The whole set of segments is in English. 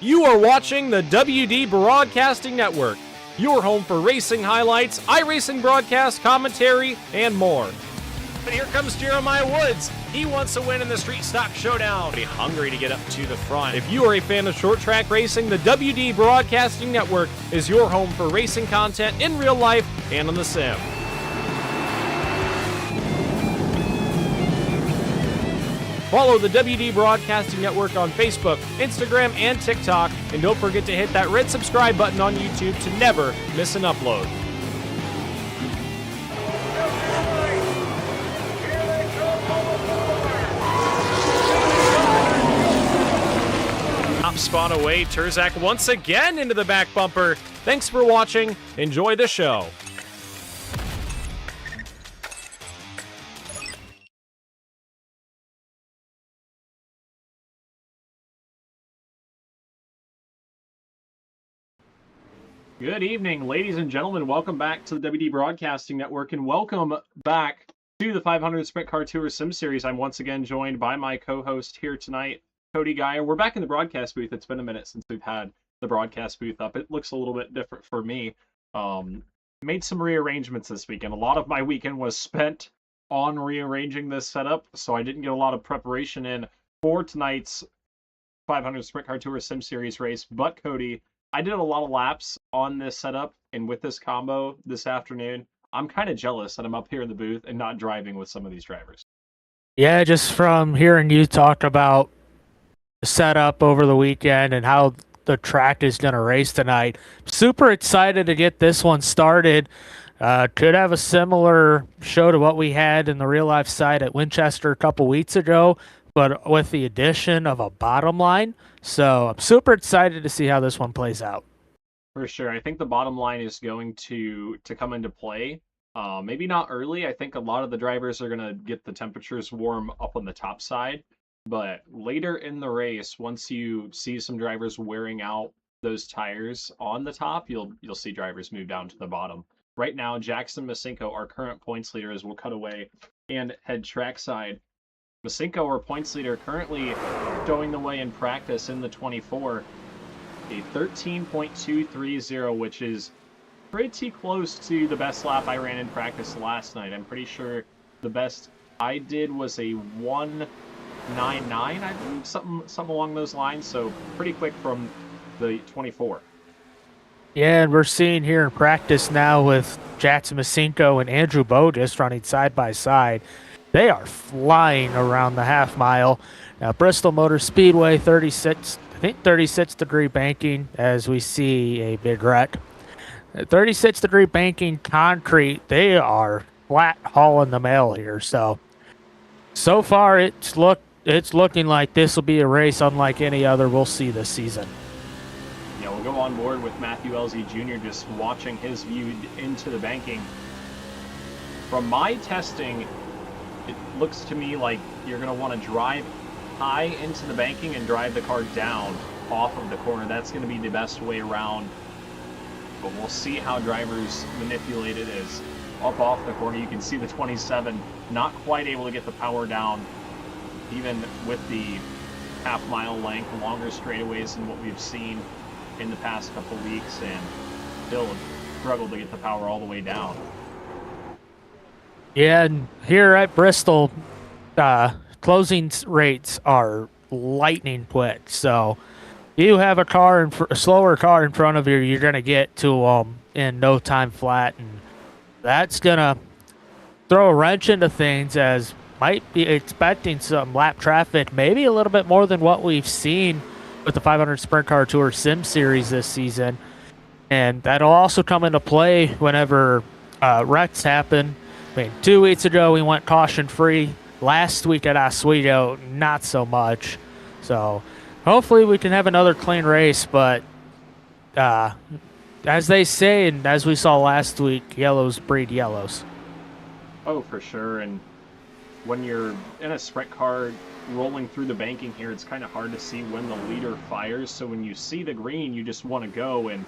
You are watching the WD Broadcasting Network, your home for racing highlights, iRacing broadcast, commentary, and more. But here comes Jeremiah Woods. He wants to win in the Street Stock Showdown. He's hungry to get up to the front. If you are a fan of short track racing, the WD Broadcasting Network is your home for racing content in real life and on the sim. Follow the WD Broadcasting Network on Facebook, Instagram, and TikTok. And don't forget to hit that red subscribe button on YouTube to never miss an upload. Top spot away, Terzak once again into the back bumper. Thanks for watching. Enjoy the show. Good evening, ladies and gentlemen. Welcome back to the WD Broadcasting Network, and welcome back to the 500 Sprint Car Tour Sim Series. I'm once again joined by my co-host here tonight, Cody Geyer. We're back in the broadcast booth. It's been a minute since we've had the broadcast booth up. It looks a little bit different for me. Made some rearrangements this weekend. A lot of my weekend was spent on rearranging this setup, so I didn't get a lot of preparation in for tonight's 500 Sprint Car Tour Sim Series race. But Cody, I did a lot of laps on this setup and with this combo this afternoon. I'm kind of jealous that I'm up here in the booth and not driving with some of these drivers. Yeah, just from hearing you talk about the setup over the weekend and how the track is going to race tonight, super excited to get this one started. Could have a similar show to what we had in the real life side at Winchester a couple weeks ago, but with the addition of a bottom line. So I'm super excited to see how this one plays out. For sure. I think the bottom line is going to come into play. Maybe not early. I think a lot of the drivers are going to get the temperatures warm up on the top side. But later in the race, once you see some drivers wearing out those tires on the top, you'll see drivers move down to the bottom. Right now, Jackson Masinko, our current points leader, as we'll cut away and head trackside. Masinko, our points leader, currently showing the way in practice in the 24. A 13.230, which is pretty close to the best lap I ran in practice last night. I'm pretty sure the best I did was a 1.99, I believe, something along those lines. So pretty quick from the 24. Yeah, and we're seeing here in practice now with Jackson Masinko and Andrew Bogus running side by side. They are flying around the half mile. Now, Bristol Motor Speedway, 36 degree banking as we see a big wreck. 36 degree banking concrete. They are flat hauling the mail here. So far it's looking like this will be a race unlike any other we'll see this season. Yeah, we'll go on board with Matthew Elsie Jr. just watching his view into the banking. From my testing, it looks to me like you're going to want to drive high into the banking and drive the car down off of the corner. That's going to be the best way around. But we'll see how drivers manipulate it as up off the corner. You can see the 27 not quite able to get the power down, even with the half-mile length, longer straightaways than what we've seen in the past couple weeks, and still struggled to get the power all the way down. Yeah, and here at Bristol, closing rates are lightning quick. So you have a slower car in front of you, you're going to get to them in no time flat. And that's going to throw a wrench into things, as might be expecting some lap traffic, maybe a little bit more than what we've seen with the 500 Sprint Car Tour Sim Series this season. And that'll also come into play whenever wrecks happen. I mean, 2 weeks ago, we went caution-free. Last week at Oswego, not so much. So hopefully we can have another clean race. But as they say, and as we saw last week, yellows breed yellows. Oh, for sure. And when you're in a sprint car rolling through the banking here, it's kind of hard to see when the leader fires. So when you see the green, you just want to go. And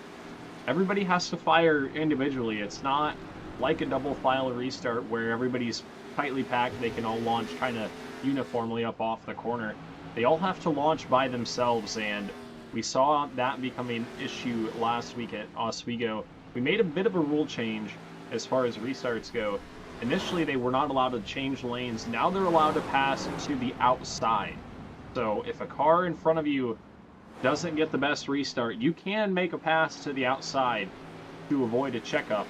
everybody has to fire individually. It's not like a double file restart where everybody's tightly packed, they can all launch kind of uniformly up off the corner. They all have to launch by themselves, and We saw that becoming an issue last week at Oswego. We made a bit of a rule change as far as restarts go. Initially, they were not allowed to change lanes. Now they're allowed to pass to the outside. So if a car in front of you doesn't get the best restart, you can make a pass to the outside to avoid a checkup.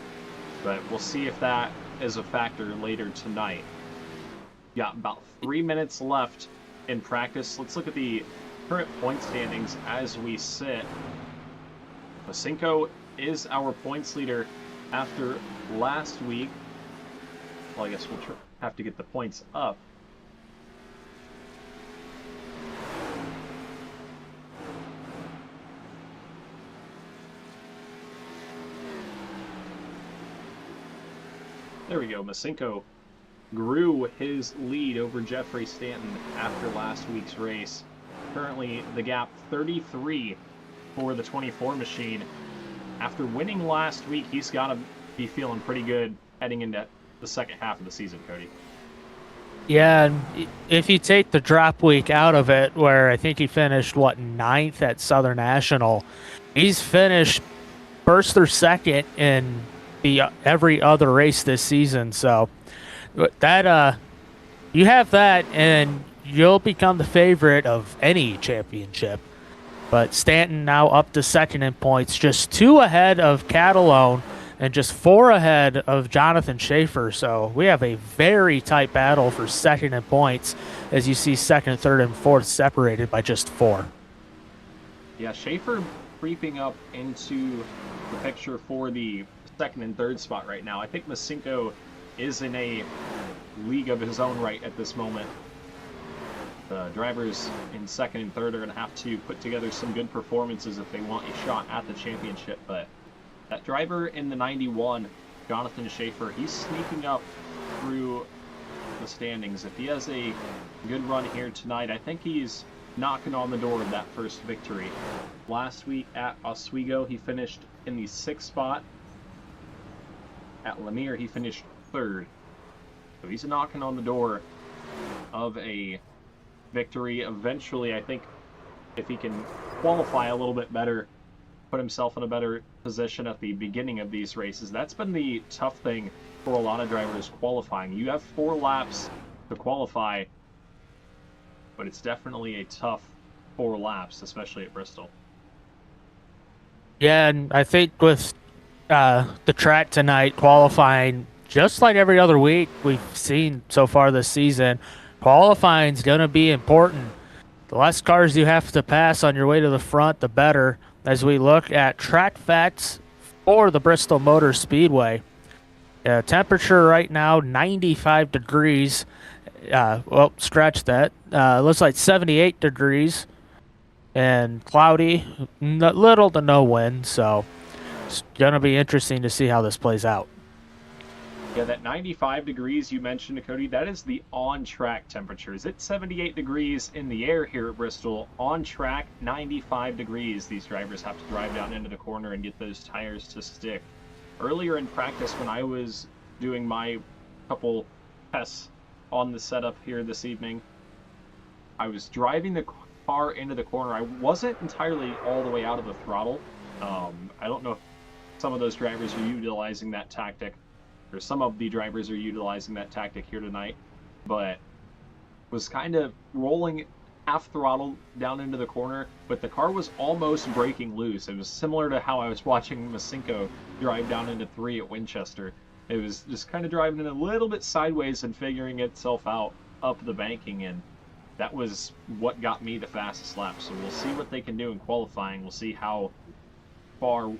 But we'll see if that is a factor later tonight. Got about 3 minutes left in practice. Let's look at the current point standings as we sit. Masinko is our points leader after last week. Well, I guess we'll have to get the points up. There we go. Masinko grew his lead over Jeffrey Stanton after last week's race. Currently, the gap 33 for the 24 machine. After winning last week, he's got to be feeling pretty good heading into the second half of the season, Cody. Yeah, and if you take the drop week out of it, where I think he finished, ninth at Southern National, he's finished first or second in every other race this season. So that you have that, and you'll become the favorite of any championship. But Stanton now up to second in points, just 2 ahead of Catalone and just 4 ahead of Jonathan Schaefer. So we have a very tight battle for second in points, as you see second, third, and fourth separated by just 4. Yeah, Schaefer creeping up into the picture for the second and third spot right now. I think Masinko is in a league of his own right at this moment. The drivers in second and third are going to have to put together some good performances if they want a shot at the championship. But that driver in the 91, Jonathan Schaefer, he's sneaking up through the standings. If he has a good run here tonight, I think he's knocking on the door of that first victory. Last week at Oswego, he finished in the 6th spot. At Lanier, he finished 3rd. So he's knocking on the door of a victory. Eventually, I think if he can qualify a little bit better, put himself in a better position at the beginning of these races. That's been the tough thing for a lot of drivers qualifying. You have 4 laps to qualify, but it's definitely a tough 4 laps, especially at Bristol. Yeah, and I think with the track tonight qualifying, just like every other week we've seen so far this season, qualifying is going to be important. The less cars you have to pass on your way to the front, the better, as we look at track facts for the Bristol Motor Speedway. Temperature right now, 95 degrees. Well, scratch that. Looks like 78 degrees and cloudy, little to no wind, so it's going to be interesting to see how this plays out. Yeah, that 95 degrees you mentioned, Cody, that is the on-track temperatures. It's 78 degrees in the air here at Bristol. On track, 95 degrees. These drivers have to drive down into the corner and get those tires to stick. Earlier in practice, when I was doing my couple tests on the setup here this evening, I was driving the car into the corner. I wasn't entirely all the way out of the throttle. I don't know if some of those drivers are utilizing that tactic, or some of the drivers are utilizing that tactic here tonight, but was kind of rolling half throttle down into the corner, but the car was almost breaking loose. It was similar to how I was watching Masinko drive down into 3 at Winchester. It was just kind of driving in a little bit sideways and figuring itself out up the banking, and that was what got me the fastest lap. So we'll see what they can do in qualifying. We'll see how far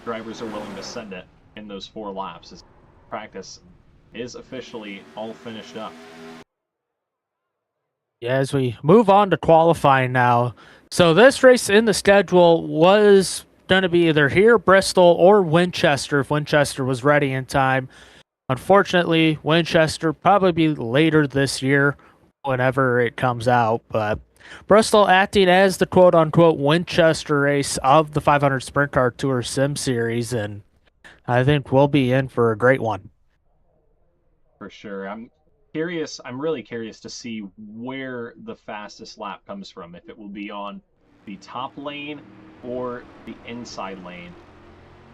drivers are willing to send it in those 4 laps, as practice is officially all finished up. Yeah, as we move on to qualifying now. So this race in the schedule was going to be either here, Bristol, or Winchester if Winchester was ready in time. Unfortunately, Winchester probably be later this year whenever it comes out, but Bristol acting as the quote-unquote Winchester race of the 500 Sprint Car Tour Sim Series, and I think we'll be in for a great one. For sure. I'm really curious to see where the fastest lap comes from, if it will be on the top lane or the inside lane.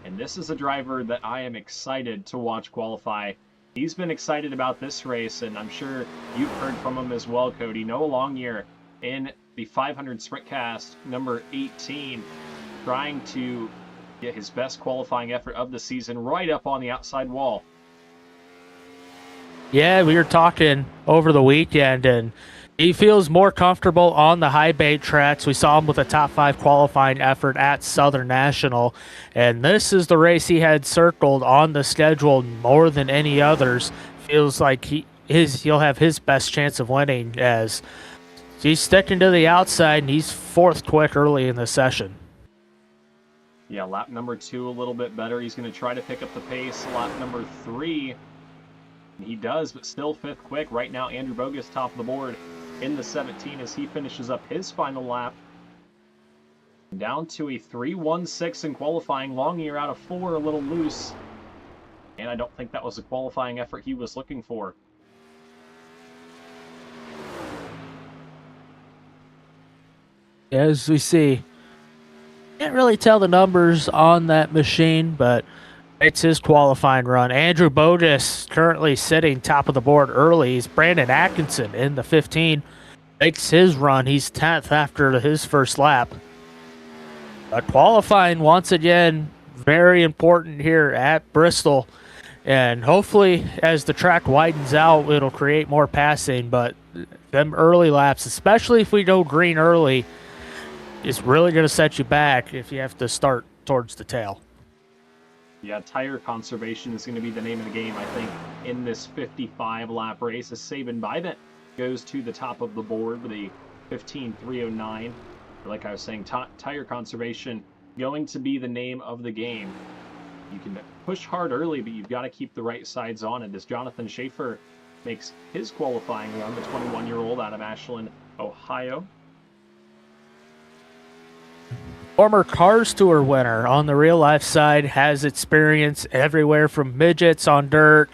And this is a driver that I am excited to watch qualify. He's been excited about this race, and I'm sure you've heard from him as well, Cody. Noah Longyear in the 500 Sprintcast number 18, trying to get his best qualifying effort of the season right up on the outside wall. Yeah, we were talking over the weekend, and he feels more comfortable on the high bait tracks. We saw him with a top 5 qualifying effort at Southern National, and this is the race he had circled on the schedule more than any others. Feels like he'll have his best chance of winning, as he's sticking to the outside, and he's 4th quick early in the session. Yeah, lap number 2 a little bit better. He's going to try to pick up the pace. Lap number 3, he does, but still 5th quick. Right now, Andrew Bogus top of the board in the 17 as he finishes up his final lap. Down to a 3:16 in qualifying. Longyear out of 4, a little loose. And I don't think that was a qualifying effort he was looking for. As we see, can't really tell the numbers on that machine, but it's his qualifying run. Andrew Bogus currently sitting top of the board early. He's Brandon Atkinson in the 15. Makes his run. He's 10th after his first lap. But qualifying, once again, very important here at Bristol. And hopefully, as the track widens out, it'll create more passing. But them early laps, especially if we go green early, is really going to set you back if you have to start towards the tail. Yeah, tire conservation is going to be the name of the game, I think, in this 55-lap race. As Sabin Bivent goes to the top of the board with a 15.309. Like I was saying, tire conservation going to be the name of the game. You can push hard early, but you've got to keep the right sides on it. As Jonathan Schaefer makes his qualifying run, the 21-year-old out of Ashland, Ohio. Former Cars Tour winner on the real life side, has experience everywhere from midgets on dirt,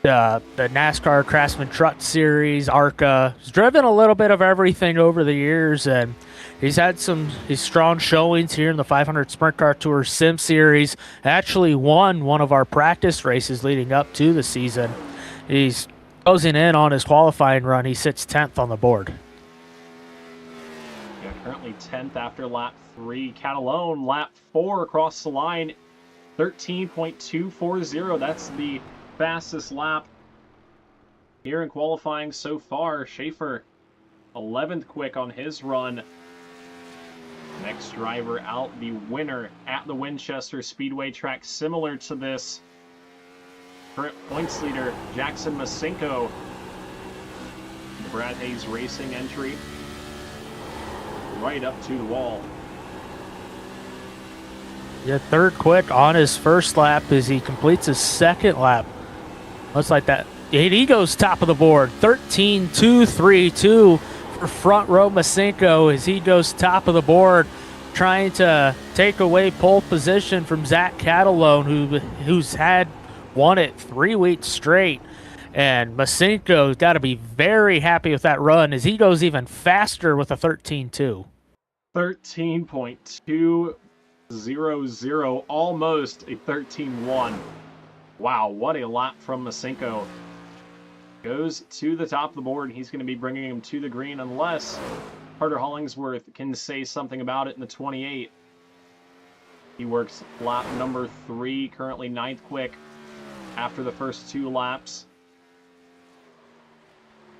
the NASCAR Craftsman Truck Series, ARCA. He's driven a little bit of everything over the years, and he's had his strong showings here in the 500 Sprint Car Tour Sim Series. Actually won one of our practice races leading up to the season. He's closing in on his qualifying run. He sits 10th on the board. Yeah, currently 10th after lap 3. Catalone, lap 4 across the line, 13.240. That's the fastest lap here in qualifying so far. Schaefer, 11th quick on his run. Next driver out, the winner at the Winchester Speedway track, similar to this. Current points leader, Jackson Masenko. The Brad Hayes Racing entry. Right up to the wall. Yeah, 3rd quick on his first lap as he completes his 2nd lap. Looks like that. And he goes top of the board. 13.232 for front row Masenko as he goes top of the board, trying to take away pole position from Zach Catalone, who's won it 3 weeks straight. And Masenko's got to be very happy with that run as he goes even faster with a 13.2. 13.200, almost a 13.1. Wow, what a lap from Masenko. Goes to the top of the board. He's going to be bringing him to the green unless Carter Hollingsworth can say something about it in the 28. He works lap number 3, currently 9th quick after the first 2 laps.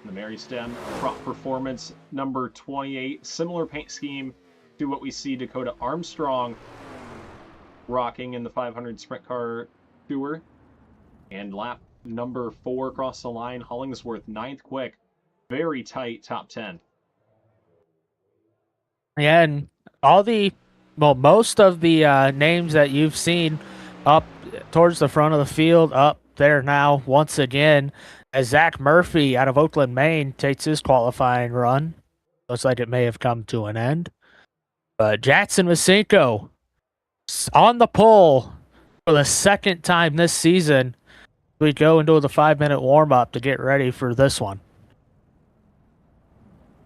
The Mary Stem Prop Performance number 28. Similar paint scheme to what we see Dakota Armstrong rocking in the 500 Sprint Car Tour. And lap number 4 across the line, Hollingsworth 9th quick. Very tight top 10. Yeah, and most of the names that you've seen up towards the front of the field, up there now once again, as Zach Murphy out of Oakland, Maine takes his qualifying run. Looks like it may have come to an end. But Jackson Masenko on the pole for the 2nd time this season. We go into the 5-minute warm-up to get ready for this one.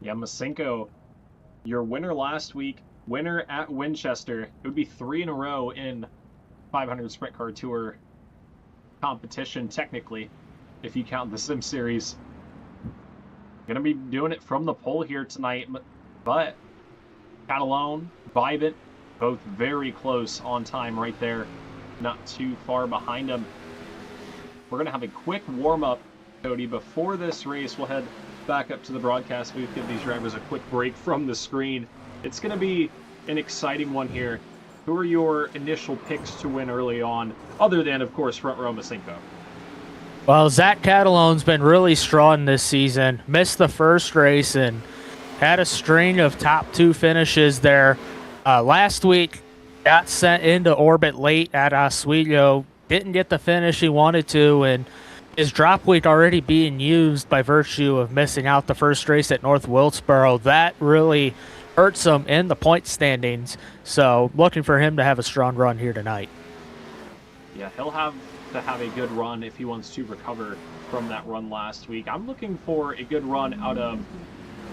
Yeah, Masenko, your winner last week winner at Winchester. It would be 3 in a row in 500 Sprint Car Tour competition, technically, if you count the Sim Series. Gonna be doing it from the pole here tonight, but Catalone, Vibant, both very close on time right there, not too far behind them. We're gonna have a quick warm-up, Cody, before this race. We'll head back up to the broadcast booth, give these drivers a quick break from the screen. It's gonna be an exciting one here. Who are your initial picks to win early on, other than, of course, front row Masinko? Well, Zach Catalone's been really strong this season. Missed the first race and had a string of top 2 finishes there. Last week, got sent into orbit late at Oswego. Didn't get the finish he wanted to, and his drop week already being used by virtue of missing out the first race at North Wilkesboro. That really hurts him in the point standings. So looking for him to have a strong run here tonight. Yeah, he'll have to have a good run if he wants to recover from that run last week. I'm looking for a good run out of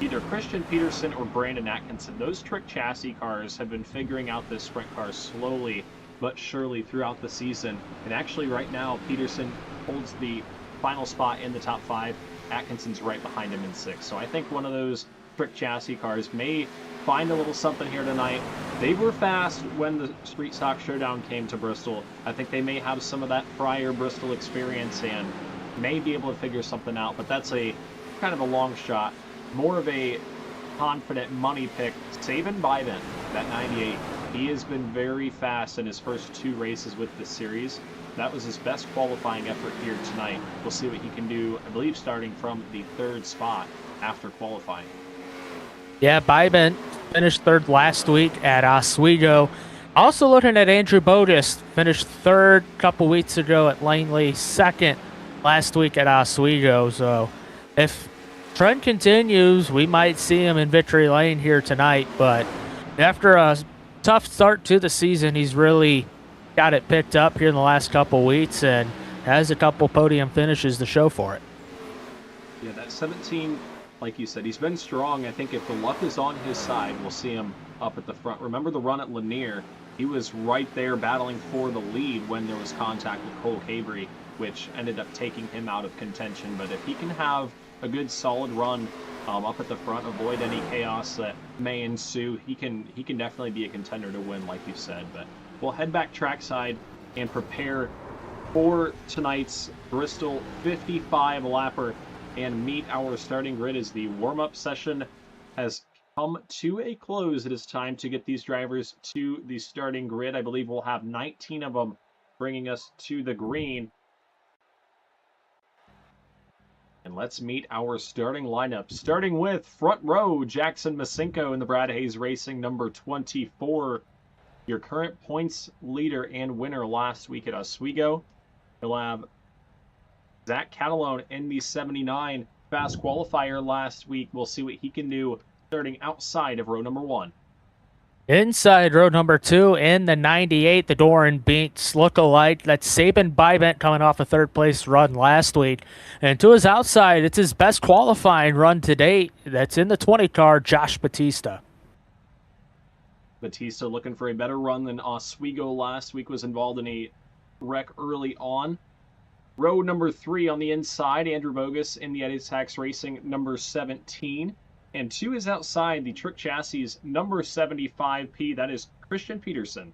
either Christian Peterson or Brandon Atkinson. Those trick chassis cars have been figuring out this sprint car slowly but surely throughout the season. And actually right now, Peterson holds the final spot in the top 5. Atkinson's right behind him in 6th. So I think one of those trick chassis cars may find a little something here tonight. They were fast when the Street Stock Showdown came to Bristol. I think they may have some of that prior Bristol experience and may be able to figure something out, but that's a kind of a long shot. More of a confident money pick. Sabin Biden, that 98. He has been very fast in his first 2 races with this series. That was his best qualifying effort here tonight. We'll see what he can do, I believe, starting from the 3rd spot after qualifying. Yeah, Biden finished 3rd last week at Oswego. Also looking at Andrew Bogus, finished 3rd a couple weeks ago at Langley, 2nd last week at Oswego. So if trend continues, we might see him in victory lane here tonight. But after a tough start to the season, he's really got it picked up here in the last couple weeks and has a couple podium finishes to show for it. Yeah, that 17, like you said, he's been strong. I think if the luck is on his side, we'll see him up at the front. Remember the run at Lanier? He was right there battling for the lead when there was contact with Cole Cavery, which ended up taking him out of contention. But if he can have a good solid run up at the front, avoid any chaos that may ensue, he can definitely be a contender to win, like you said. But we'll head back trackside and prepare for tonight's Bristol 55 lapper and meet our starting grid as the warm-up session has come to a close. It is time to get these drivers to the starting grid. I believe we'll have 19 of them bringing us to the green. And let's meet our starting lineup. Starting with front row, Jackson Masinko in the Brad Hayes Racing number 24. Your current points leader and winner last week at Oswego. You'll have Zach Catalone in the 79, fast qualifier last week. We'll see what he can do starting outside of row number 1. Inside row number 2 in the 98, the Doran Beats look alike. That's Sabin Bybent coming off a 3rd place run last week. And to his outside, it's his best qualifying run to date. That's in the 20 car, Josh Batista. Batista looking for a better run than Oswego last week. Was involved in a wreck early on. Row number 3 on the inside, Andrew Bogus in the Eddie Sachs Racing number 17. And 2 is outside, the Trick Chassis number 75P. That is Christian Peterson.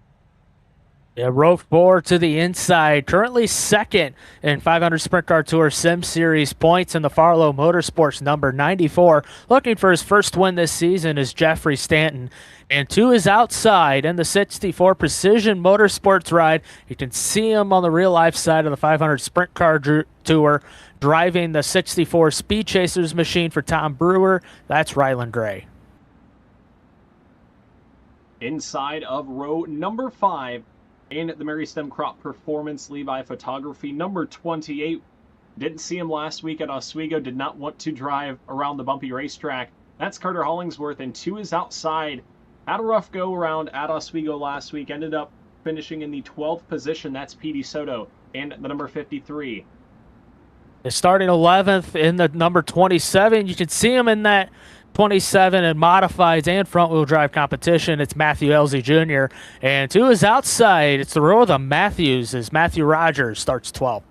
Yeah, row 4 to the inside. Currently 2nd in 500 Sprint Car Tour Sim Series points in the Farlow Motorsports number 94. Looking for his first win this season is Jeffrey Stanton. And 2 is outside in the 64 Precision Motorsports ride. You can see him on the real-life side of the 500 Sprint Car Tour driving the 64 Speed Chasers machine for Tom Brewer. That's Ryland Gray. Inside of row number 5 in the Mary Stem Crop Performance Levi Photography number 28. Didn't see him last week at Oswego. Did not want to drive around the bumpy racetrack. That's Carter Hollingsworth, and 2 is outside. Had a rough go around at Oswego last week. Ended up finishing in the 12th position. That's Petey Soto and the number 53. Starting 11th in the number 27. You can see him in that 27 in modifieds and front-wheel drive competition. It's Matthew Elsie Jr. And to his outside, it's the row of the Matthews as Matthew Rogers starts 12th.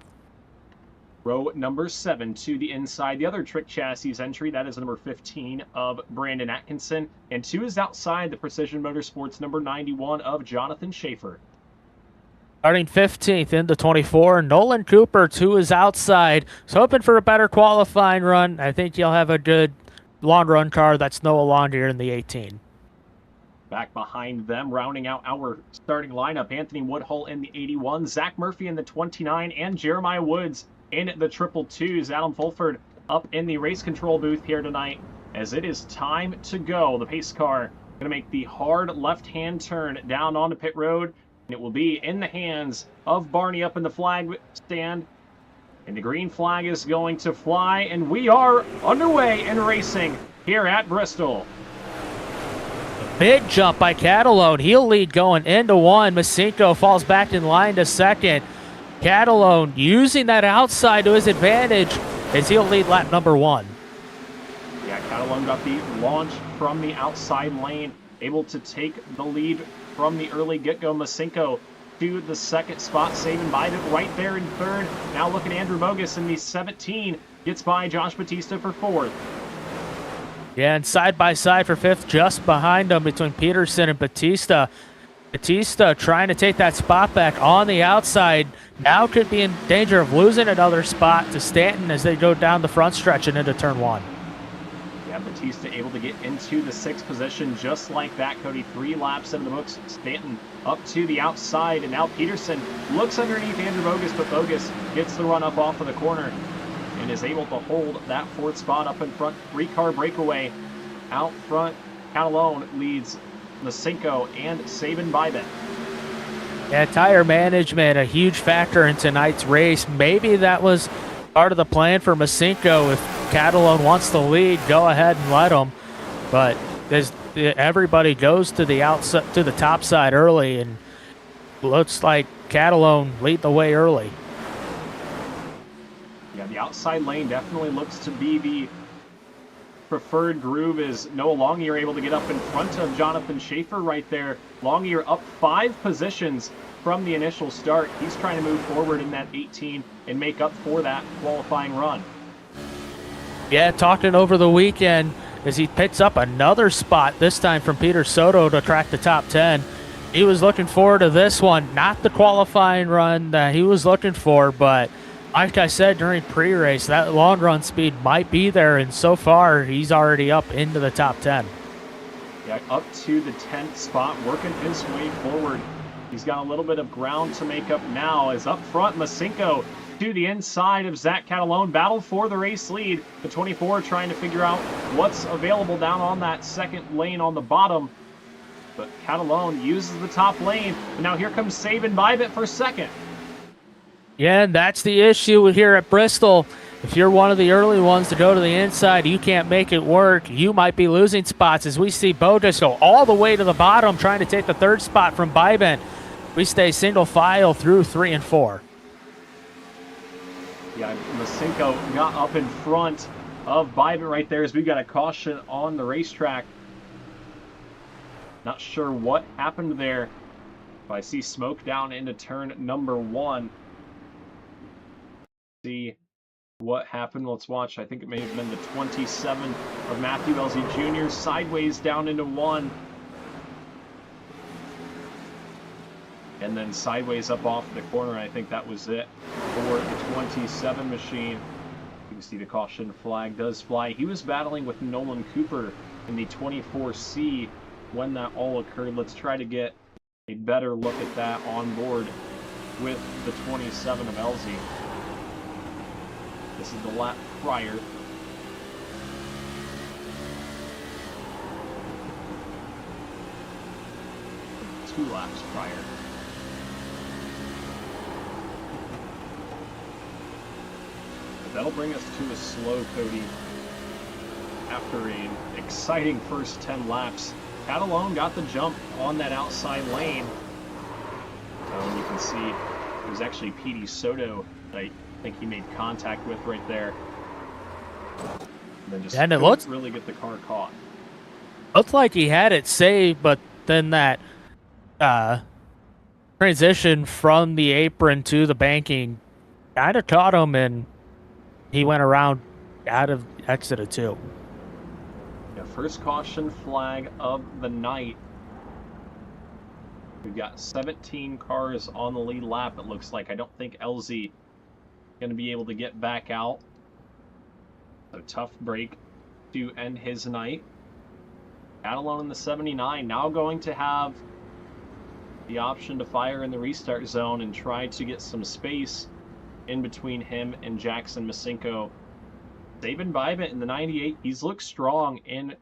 Row number 7 to the inside. The other trick chassis entry, that is number 15 of Brandon Atkinson. And to his outside, the Precision Motorsports number 91 of Jonathan Schaefer. Starting 15th into 24, Nolan Cooper to his outside. He's hoping for a better qualifying run. I think he'll have a good long run car that's no longer in the 18. Back behind them, rounding out our starting lineup, Anthony Woodhull in the 81, Zach Murphy in the 29, and Jeremiah Woods in the 222s. Adam Fulford up in the race control booth here tonight as it is time to go. The pace car going to make the hard left-hand turn down onto pit road, and it will be in the hands of Barney up in the flag stand. And the green flag is going to fly, and we are underway and racing here at Bristol. Big jump by Catalone. He'll lead going into 1. Masinko falls back in line to 2nd. Catalone using that outside to his advantage as he'll lead lap number 1. Yeah, Catalone got the launch from the outside lane, able to take the lead from the early get-go. Masinko to the 2nd spot, saving by it right there in 3rd. Now look at Andrew Bogus in the 17, gets by Josh Batista for 4th. Yeah, and side by side for 5th, just behind them between Peterson and Batista. Batista trying to take that spot back on the outside. Now could be in danger of losing another spot to Stanton as they go down the front stretch and into turn 1. Yeah, Batista able to get into the 6th position just like that, Cody. 3 laps into the books. Stanton up to the outside, and now Peterson looks underneath Andrew Bogus, but Bogus gets the run up off of the corner and is able to hold that 4th spot up in front. 3-car breakaway out front. Catalone leads Masinko and Sabin Bybet. Yeah, tire management, a huge factor in tonight's race. Maybe that was part of the plan for Masinko. If Catalone wants to lead, go ahead and let him. But everybody goes to the outside, to the top side early, and looks like Catalone lead the way early. Yeah, the outside lane definitely looks to be the preferred groove as Noah Longier able to get up in front of Jonathan Schaefer right there. Longier up 5 positions from the initial start. He's trying to move forward in that 18 and make up for that qualifying run. Yeah, talking over the weekend as he picks up another spot, this time from Peter Soto to crack the top 10. He was looking forward to this one, not the qualifying run that he was looking for, but like I said during pre-race, that long run speed might be there, and so far he's already up into the top 10. Yeah, up to the 10th spot, working his way forward. He's got a little bit of ground to make up now as up front, Masinko to the inside of Zach Catalone. Battle for the race lead. The 24 trying to figure out what's available down on that 2nd lane on the bottom. But Catalone uses the top lane. And now here comes Sabin Bybet for 2nd. Yeah, and that's the issue here at Bristol. If you're one of the early ones to go to the inside, you can't make it work. You might be losing spots as we see Bogus go all the way to the bottom trying to take the 3rd spot from Bybent. We stay single file through 3 and 4. Yeah, Masinko got up in front of Bybent right there as we got a caution on the racetrack. Not sure what happened there. But I see smoke down into turn number 1. See what happened. Let's watch. I think it may have been the 27 of Matthew Elsie Jr. sideways down into 1. And then sideways up off the corner. I think that was it for the 27 machine. You can see the caution flag does fly. He was battling with Nolan Cooper in the 24C when that all occurred. Let's try to get a better look at that on board with the 27 of Elsie. This is the lap prior. Two laps prior. But that'll bring us to a slow Cody. After an exciting first 10 laps, Catalone got the jump on that outside lane. And you can see it was actually Petey Soto that I think he made contact with right there. And then just And it couldn't really get the car caught. Looked like he had it saved, but then that transition from the apron to the banking kind of caught him, and he went around out of exit of 2. Yeah, first caution flag of the night. We've got 17 cars on the lead lap, it looks like. I don't think LZ going to be able to get back out. A tough break to end his night. Catalone in the 79 now going to have the option to fire in the restart zone and try to get some space in between him and Jackson Masinko. Sabin Bybant in the 98, he's looked strong in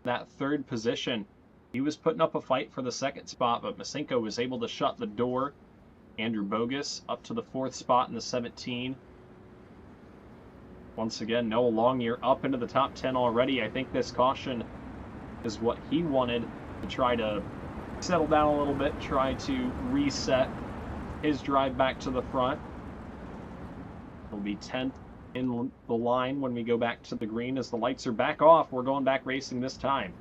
that third position. He was putting up a fight for the second spot, but Masinko was able to shut the door. Andrew Bogus up to the 4th spot in the 17. Once again, Noah Longyear up into the top 10 already. I think this caution is what he wanted to try to settle down a little bit, try to reset his drive back to the front. He'll be 10th in the line when we go back to the green. As the lights are back off, we're going back racing this time.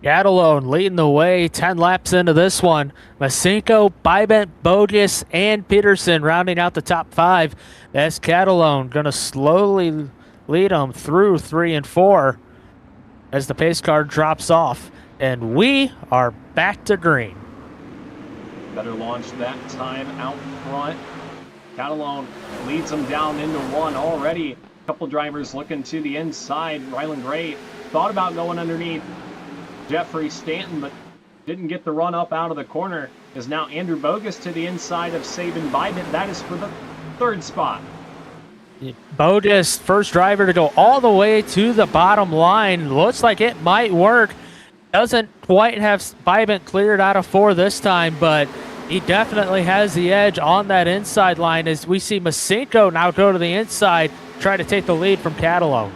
Catalone leading the way 10 laps into this one. Masinko, Bybant, Bogus, and Peterson rounding out the top 5. That's Catalone going to slowly lead them through 3 and 4 as the pace car drops off. And we are back to green. Better launch that time out front. Catalone leads them down into 1 already. A couple drivers looking to the inside. Rylan Gray thought about going underneath Jeffrey Stanton, but didn't get the run up out of the corner. Is now Andrew Bogus to the inside of Sabin Bybant. That is for the 3rd spot. Bogus, first driver to go all the way to the bottom line. Looks like it might work. Doesn't quite have Bybant cleared out of 4 this time, but he definitely has the edge on that inside line as we see Masinko now go to the inside, try to take the lead from Catalone.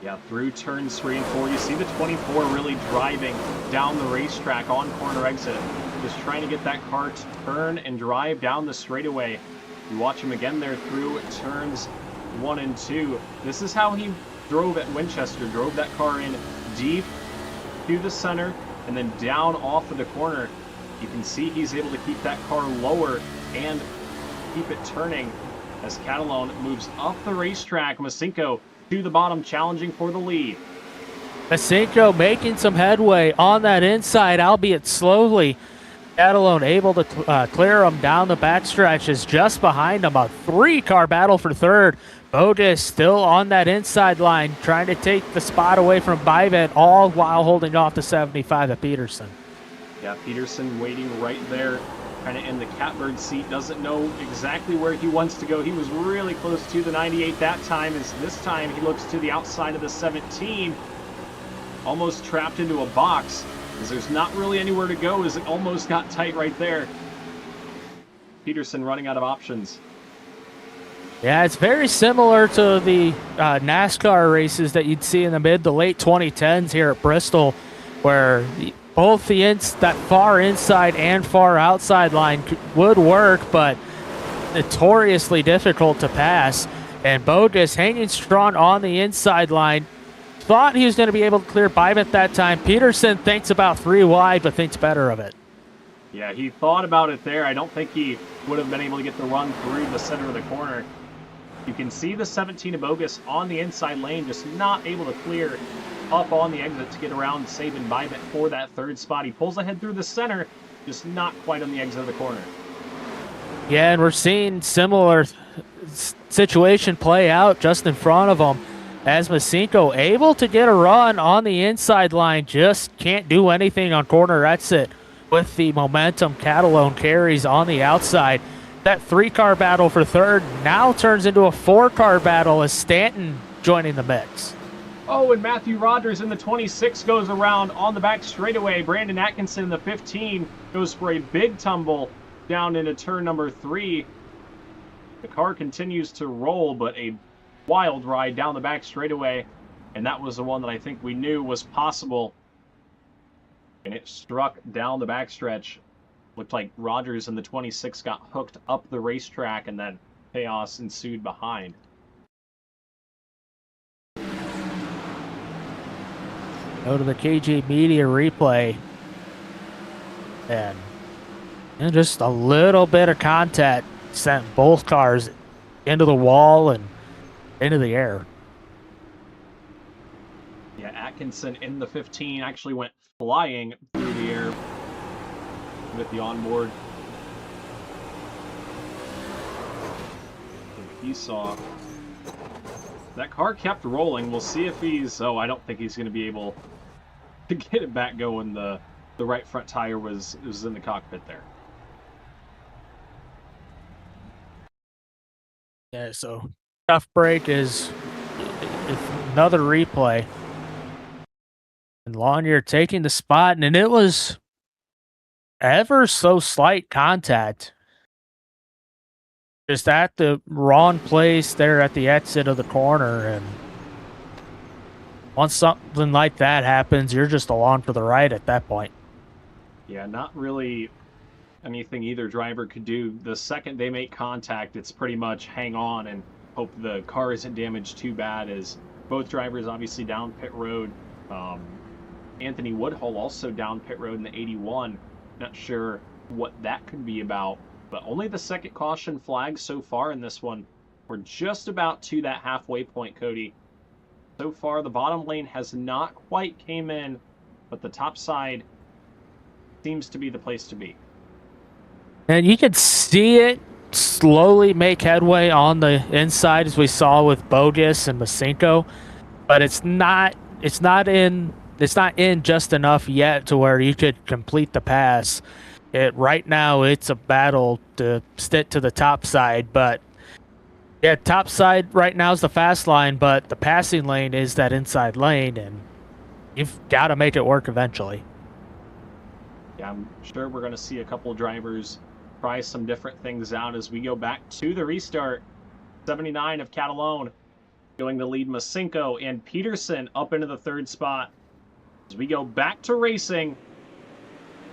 Yeah, through turns 3 and 4, you see the 24 really driving down the racetrack on corner exit. Just trying to get that car to turn and drive down the straightaway. You watch him again there through turns 1 and 2. This is how he drove at Winchester. Drove that car in deep to the center and then down off of the corner. You can see he's able to keep that car lower and keep it turning as Catalone moves up the racetrack. Masinko to the bottom, challenging for the lead. Masinko making some headway on that inside, albeit slowly. Catalone able to clear him down the backstretch, is just behind him. A 3-car battle for 3rd. Bogus still on that inside line, trying to take the spot away from Bybant, all while holding off the 75 of Peterson. Yeah, Peterson waiting right there, kind of in the catbird seat, doesn't know exactly where he wants to go. He was really close to the 98 that time, as this time he looks to the outside of the 17, almost trapped into a box, as there's not really anywhere to go, as it almost got tight right there. Peterson running out of options. Yeah, it's very similar to the NASCAR races that you'd see in the mid to late 2010s here at Bristol, where both that far inside and far outside line would work, but notoriously difficult to pass. And Bogus hanging strong on the inside line. Thought he was going to be able to clear Bybant that time. Peterson thinks about 3 wide, but thinks better of it. Yeah, he thought about it there. I don't think he would have been able to get the run through the center of the corner. You can see the 17 of Bogus on the inside lane, just not able to clear up on the exit to get around Sabin Bybant for that 3rd spot. He pulls ahead through the center, just not quite on the exit of the corner. Yeah, and we're seeing similar situation play out just in front of him. As Masinko able to get a run on the inside line, just can't do anything on corner exit with the momentum Catalone carries on the outside. That 3-car battle for 3rd now turns into a 4-car battle as Stanton joining the mix. Oh, and Matthew Rogers in the 26 goes around on the back straightaway. Brandon Atkinson in the 15 goes for a big tumble down into turn number 3. The car continues to roll, but a wild ride down the back straightaway, and that was the one that I think we knew was possible, and it struck down the backstretch. Looked like Rogers in the 26 got hooked up the racetrack, and then chaos ensued behind. Go to the KG Media replay. And just a little bit of contact sent both cars into the wall and into the air. Yeah, Atkinson in the 15 actually went flying through the air with the onboard. He saw that car kept rolling. We'll see if he's... Oh, I don't think he's going to be able to get it back going. The right front tire was in the cockpit there. Yeah, so tough break is another replay. And Lanier taking the spot, and it was ever so slight contact. Just at the wrong place there at the exit of the corner, and once something like that happens, you're just along for the ride at that point. Yeah, not really anything either driver could do. The second they make contact, it's pretty much hang on and hope the car isn't damaged too bad, as both drivers obviously down pit road. Anthony Woodhull also down pit road in the 81. Not sure what that could be about, but only the second caution flag so far in this one. We're just about to that halfway point, Cody. So far, the bottom lane has not quite came in, but the top side seems to be the place to be. And you can see it slowly make headway on the inside, as we saw with Bogus and Masenko, but it's not in just enough yet to where you could complete the pass. Right now, it's a battle to stick to the top side, but yeah, top side right now is the fast line, but the passing lane is that inside lane, and you've got to make it work eventually. Yeah, I'm sure we're going to see a couple of drivers try some different things out as we go back to the restart. 79 of Catalone going to lead Masenko and Peterson up into the third spot. As we go back to racing,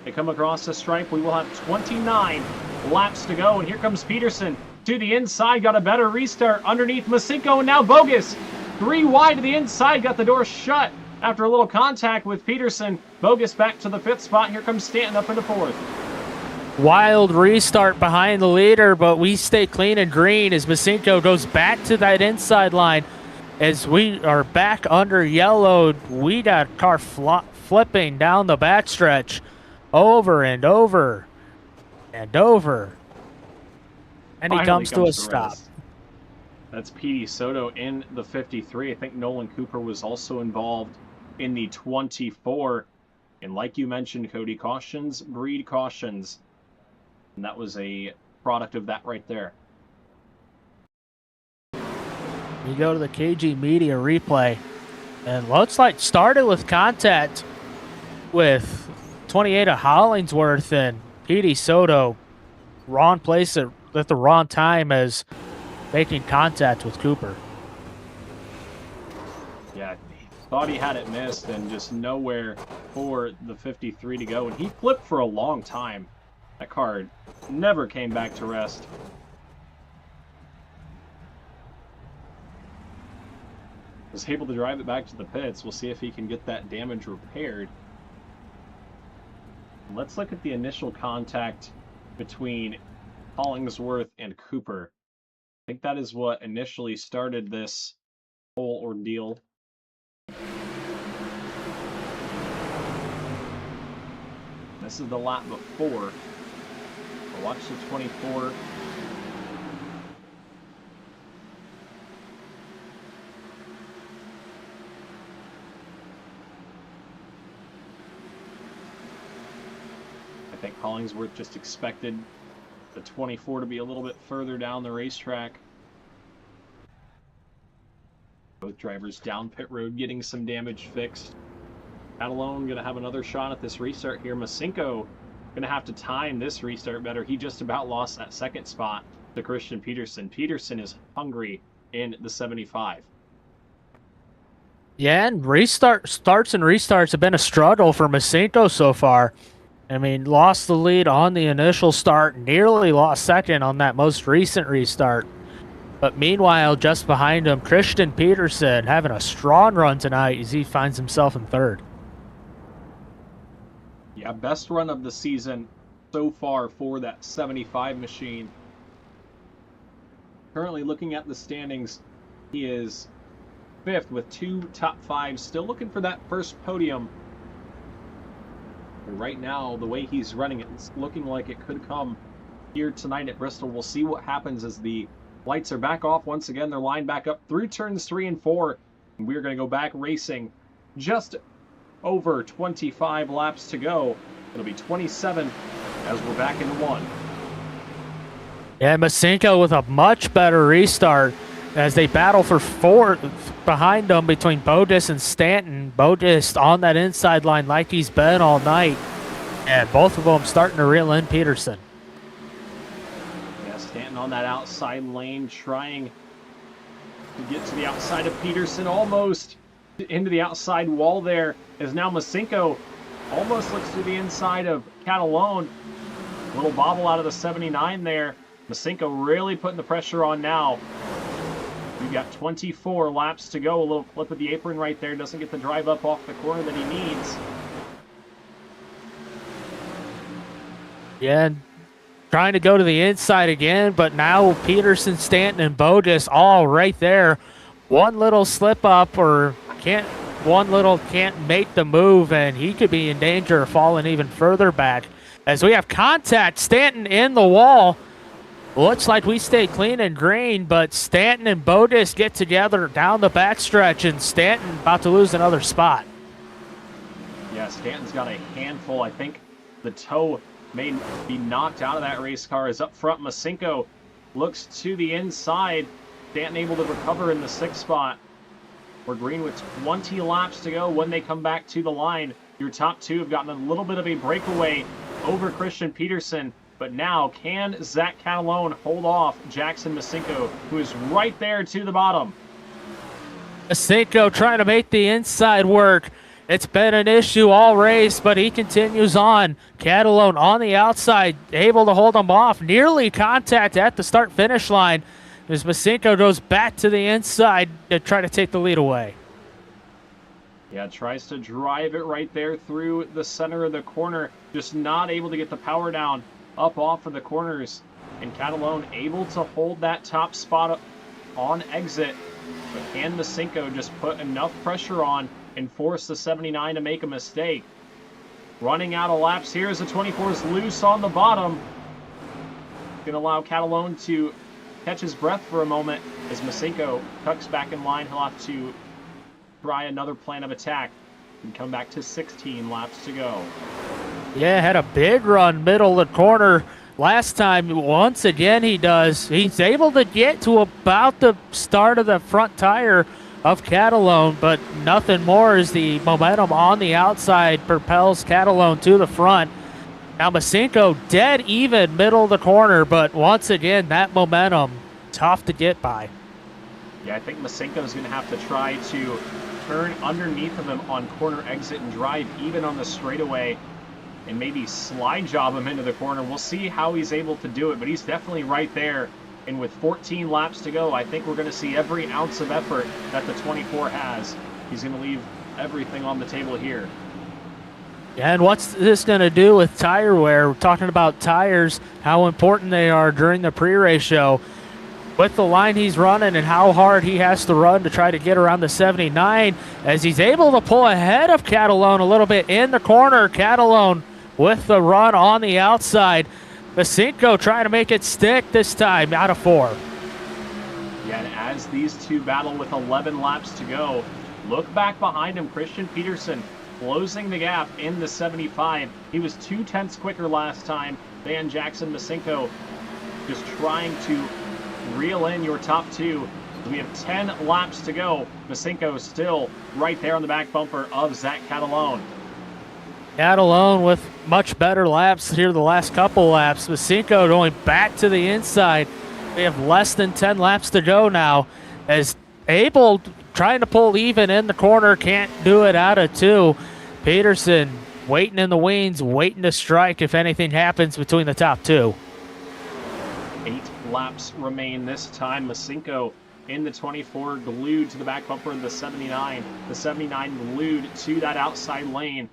they come across the stripe. We will have 29 laps to go, and here comes Peterson to the inside, got a better restart underneath Masenko, and now Bogus 3 wide to the inside, got the door shut after a little contact with Peterson. Bogus back to the 5th spot. Here comes Stanton up into 4th. Wild restart behind the leader, but we stay clean and green as Masenko goes back to that inside line. As we are back under yellowed, we got car flipping down the backstretch over and over and over. And he comes to a stop. That's Petey Soto in the 53. I think Nolan Cooper was also involved in the 24. And like you mentioned, Cody, cautions breed cautions. And that was a product of that right there. You go to the KG Media replay, and looks like started with contact with 28 of Hollingsworth, and Petey Soto wrong place at the wrong time as making contact with Cooper. Yeah, he thought he had it missed and just nowhere for the 53 to go, and he flipped for a long time. That car never came back to rest. Was able to drive it back to the pits. We'll see if he can get that damage repaired. Let's look at the initial contact between Hollingsworth and Cooper. I think that is what initially started this whole ordeal. This is the lap before. I'll watch the 24. I think Hollingsworth just expected the 24 to be a little bit further down the racetrack. Both drivers down pit road getting some damage fixed. Catalone going to have another shot at this restart here. Masenko going to have to time this restart better. He just about lost that second spot to Christian Peterson. Peterson is hungry in the 75. Yeah, and starts and restarts have been a struggle for Masenko so far. I mean, lost the lead on the initial start, nearly lost second on that most recent restart. But meanwhile, just behind him, Christian Peterson having a strong run tonight as he finds himself in third. Yeah, best run of the season so far for that 75 machine. Currently looking at the standings, he is fifth with 2 top 5s, still looking for that first podium. But right now, the way he's running it, it's looking like it could come here tonight at Bristol. We'll see what happens as the lights are back off once again. They're lined back up through turns 3 and 4. And we're going to go back racing. Just over 25 laps to go. It'll be 27 as we're back into 1. Yeah, Masinko with a much better restart as they battle for fourth behind them between Bodis and Stanton. Bodis on that inside line like he's been all night. And both of them starting to reel in Peterson. Yeah, Stanton on that outside lane trying to get to the outside of Peterson, almost into the outside wall there, as now Masinko almost looks to the inside of Catalone. Little bobble out of the 79 there. Masinko really putting the pressure on now. We've got 24 laps to go. A little flip of the apron right there. Doesn't get the drive up off the corner that he needs. Yeah, trying to go to the inside again, but now Peterson, Stanton, and Bodis all right there. One little slip up or can't make the move, and he could be in danger of falling even further back. As we have contact, Stanton in the wall. Looks like we stay clean and green, but Stanton and Bodis get together down the backstretch, and Stanton about to lose another spot. Yeah, Stanton's got a handful. I think the toe may be knocked out of that race car. Is up front, Masinko looks to the inside. Stanton able to recover in the 6th spot. We're green with 20 laps to go when they come back to the line. Your top 2 have gotten a little bit of a breakaway over Christian Peterson. But now, can Zach Catalone hold off Jackson Masinko, who is right there to the bottom? Masinko trying to make the inside work. It's been an issue all race, but he continues on. Catalone on the outside, able to hold him off. Nearly contact at the start-finish line as Masinko goes back to the inside to try to take the lead away. Yeah, tries to drive it right there through the center of the corner. Just not able to get the power down up off of the corners, and Catalone able to hold that top spot on exit. But can Masinko just put enough pressure on and force the 79 to make a mistake? Running out of laps here as the 24 is loose on the bottom. Gonna allow Catalone to catch his breath for a moment as Masinko tucks back in line. He'll have to try another plan of attack and come back to 16 laps to go. Yeah, had a big run middle of the corner last time. Once again he does. He's able to get to about the start of the front tire of Catalone, but nothing more as the momentum on the outside propels Catalone to the front. Now Masinko dead even middle of the corner, but once again that momentum tough to get by. Yeah, I think Masinko is going to have to try to turn underneath of him on corner exit and drive even on the straightaway and maybe slide job him into the corner. We'll see how he's able to do it, but he's definitely right there. And with 14 laps to go, I think we're going to see every ounce of effort that the 24 has. He's going to leave everything on the table here. And what's this going to do with tire wear? We're talking about tires, how important they are during the pre-race show. With the line he's running and how hard he has to run to try to get around the 79, as he's able to pull ahead of Catalone a little bit in the corner. Catalone with the run on the outside. Masinko trying to make it stick this time out of 4. Yeah, and as these two battle with 11 laps to go, look back behind him, Christian Peterson closing the gap in the 75. He was 2/10 quicker last time than Jackson Masinko. Just trying to reel in your top 2. We have 10 laps to go. Masinko still right there on the back bumper of Zach Catalone. Catalone with much better laps here the last couple laps. Masinko going back to the inside. We have less than 10 laps to go now. As Abel trying to pull even in the corner, can't do it out of 2. Peterson waiting in the wings, waiting to strike if anything happens between the top two. 8 laps remain this time. Masinko in the 24, glued to the back bumper of the 79. The 79 glued to that outside lane.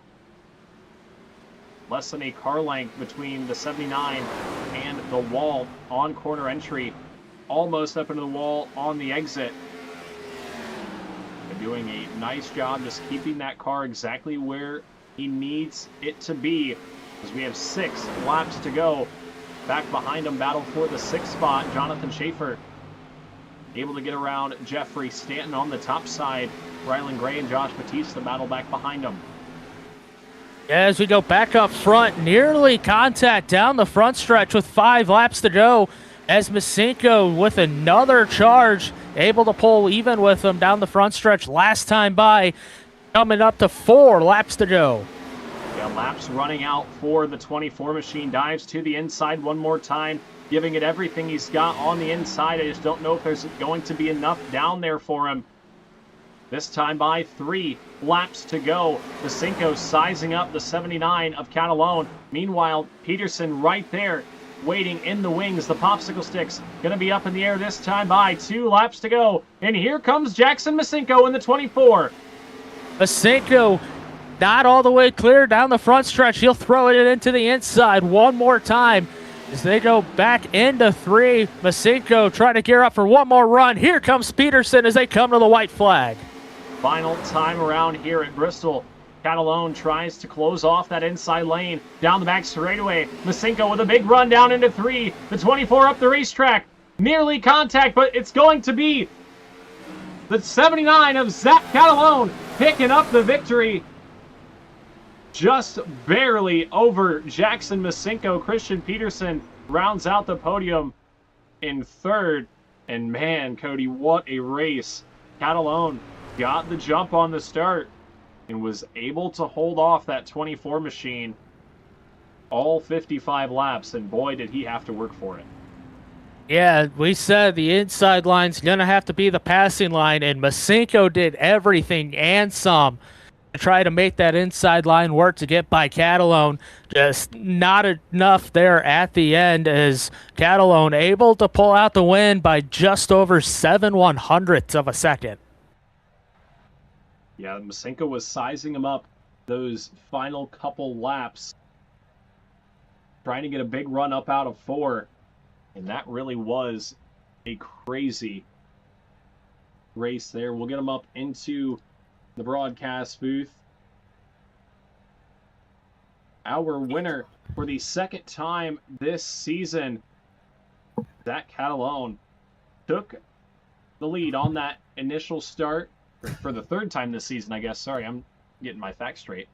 Less than a car length between the 79 and the wall on corner entry. Almost up into the wall on the exit. They're doing a nice job just keeping that car exactly where he needs it to be, as we have 6 laps to go. Back behind him, battle for the 6th spot, Jonathan Schaefer. Able to get around Jeffrey Stanton on the top side. Rylan Gray and Josh Batista battle back behind him. As we go back up front, nearly contact down the front stretch with 5 laps to go, as Masinko with another charge, able to pull even with him down the front stretch last time by, coming up to 4 laps to go. Yeah, laps running out for the 24 machine. Dives to the inside one more time, giving it everything he's got on the inside. I just don't know if there's going to be enough down there for him. This time by 3 laps to go. Masinko sizing up the 79 of Catalone. Meanwhile, Peterson right there, waiting in the wings. The popsicle sticks going to be up in the air this time by 2 laps to go. And here comes Jackson Masinko in the 24. Masinko not all the way clear down the front stretch. He'll throw it into the inside one more time as they go back into 3. Masinko trying to gear up for one more run. Here comes Peterson as they come to the white flag. Final time around here at Bristol. Catalone tries to close off that inside lane. Down the back straightaway. Masinko with a big run down into 3. The 24 up the racetrack. Nearly contact, but it's going to be the 79 of Zach Catalone picking up the victory. Just barely over Jackson Masinko. Christian Peterson rounds out the podium in 3rd. And man, Cody, what a race. Catalone got the jump on the start and was able to hold off that 24 machine all 55 laps, and boy, did he have to work for it. Yeah, we said the inside line's going to have to be the passing line, and Masinko did everything and some to try to make that inside line work to get by Catalone. Just not enough there at the end, as Catalone able to pull out the win by just over 7/100ths of a second. Yeah, Masinko was sizing him up those final couple laps, trying to get a big run up out of 4. And that really was a crazy race there. We'll get him up into the broadcast booth. Our winner for the 2nd time this season, Zach Catalone, took the lead on that initial start. For the 3rd time this season, I guess. Sorry, I'm getting my facts straight.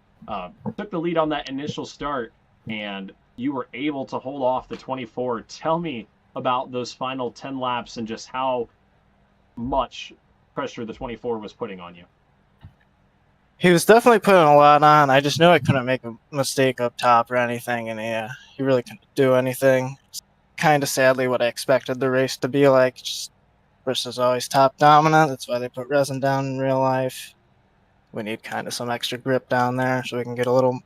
Took the lead on that initial start, and you were able to hold off the 24. Tell me about those final 10 laps and just how much pressure the 24 was putting on you. He was definitely putting a lot on. I just knew I couldn't make a mistake up top or anything, and he really couldn't do anything. It's kind of sadly what I expected the race to be like. Just Bristol's always top dominant. That's why they put resin down in real life. We need kind of some extra grip down there so we can get a little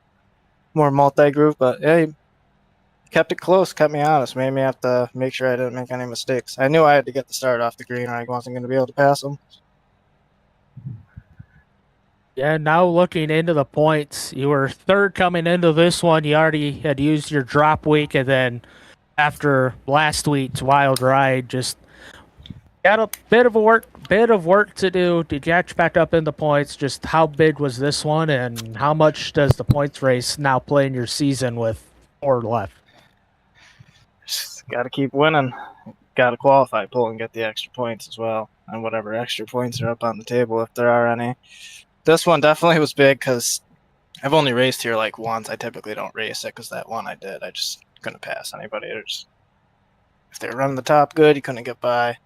more multi-group. But yeah, he kept it close, kept me honest, made me have to make sure I didn't make any mistakes. I knew I had to get the start off the green or I wasn't going to be able to pass him. Yeah, now looking into the points, you were 3rd coming into this one. You already had used your drop week, and then after last week's wild ride, just got a bit of work to do to catch back up in the points. Just how big was this one, and how much does the points race now play in your season with 4 left? Just got to keep winning. Got to qualify, pull, and get the extra points as well, and whatever extra points are up on the table if there are any. This one definitely was big because I've only raced here like once. I typically don't race it because that one I did, I just couldn't pass anybody. If they were running the top good, you couldn't get by.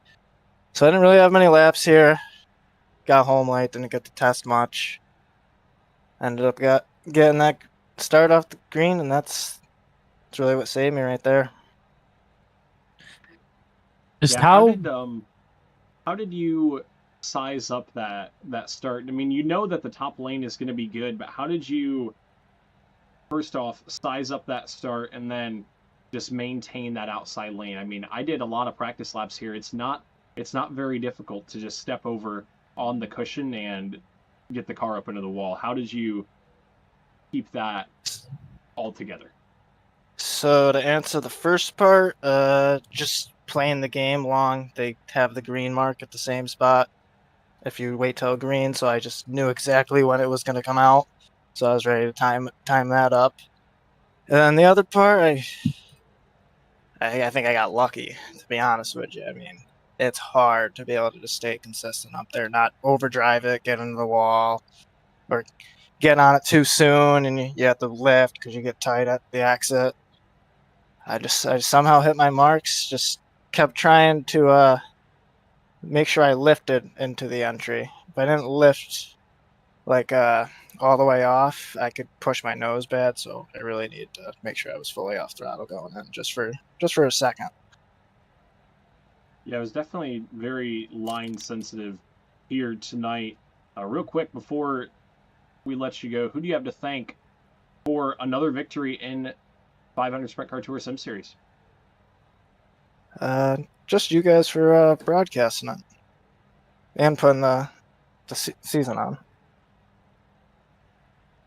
So I didn't really have many laps here. Got home late, didn't get to test much. Ended up getting that start off the green, and that's really what saved me right there. Just how did you size up that start? I mean, you know that the top lane is going to be good, but how did you first off, size up that start and then just maintain that outside lane. I mean, I did a lot of practice laps here. It's not very difficult to just step over on the cushion and get the car up into the wall. How did you keep that all together? So to answer the first part, just playing the game long. They have the green mark at the same spot if you wait till green, so I just knew exactly when it was going to come out. So I was ready to time that up. And then the other part, I think I got lucky, to be honest with you. I mean, it's hard to be able to just stay consistent up there, not overdrive it, get into the wall, or get on it too soon and you have to lift because you get tight at the exit. I somehow hit my marks, just kept trying to make sure I lifted into the entry. If I didn't lift like all the way off, I could push my nose bad, so I really needed to make sure I was fully off throttle going in just for a second. Yeah, it was definitely very line sensitive here tonight. Real quick before we let you go, who do you have to thank for another victory in 500 Sprint Car Tour Sim Series? Just you guys for broadcasting it and putting the season on.